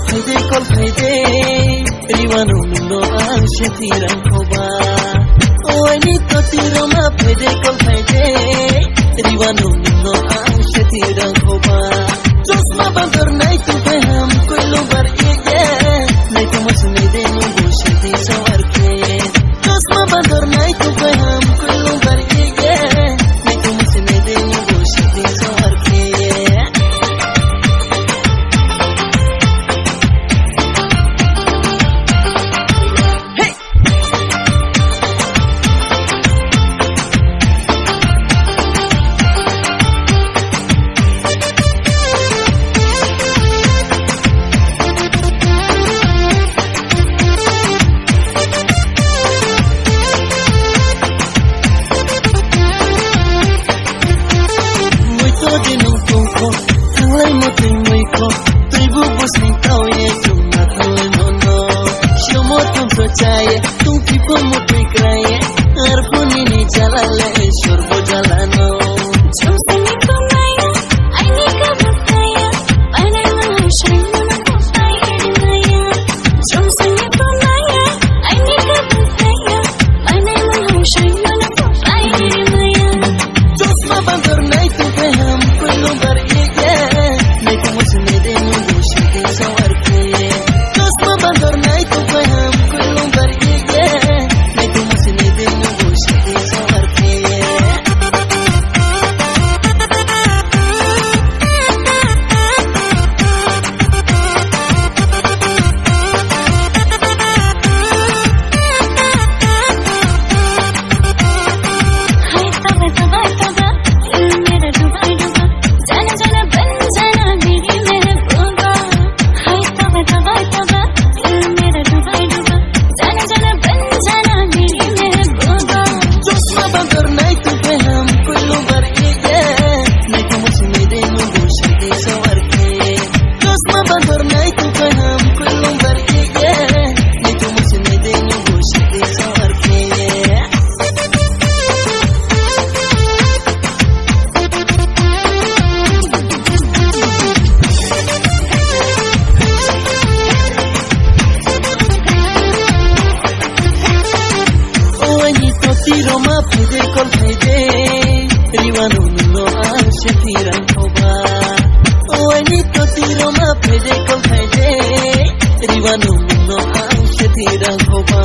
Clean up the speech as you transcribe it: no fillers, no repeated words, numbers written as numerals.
fayde kol fayde riwanu no ashetiran khoba oani to tiro ma fayde kol fayde riwanu no ashetiran khoba chosma bandar nai tu beham koilo bar ye nai tu musne de no bushdi sawar ke chosma bandar nai tu beham koilo bar ye nai tu musne de no bushdi sawar ke Tung tipo mo tuy kraye arpuni ni jalale shorbo jalano jam sangi ko maya aini ka butaya anai mana shaina ko pai maya jam sangi ko maya aini ka butaya anai mana shaina ko pai maya chosma bandar nai tu beham koilo bar ye nai tu musne de no bushdi sawar ke chosma bandar nai tu beham koilo bar ye nai tu musne de no bushdi sawar ke hai taba taba taba il mera dubai duba jana jana ban jana meri mehbooba hai taba taba taba il mera dubai duba jana jana ban jana meri mehbooba chosma bandar nai tu beham koilo bar ye nai tu musne de no bushdi sawar ke chosma bandar nai tu beham koilo bar ye nai tu musne de no bushdi sawar ke oani to tiro ma fayde kol fayde riwanu no ashetiran khoba oani to tiro ma fayde kol fayde riwanu no ashetiran khoba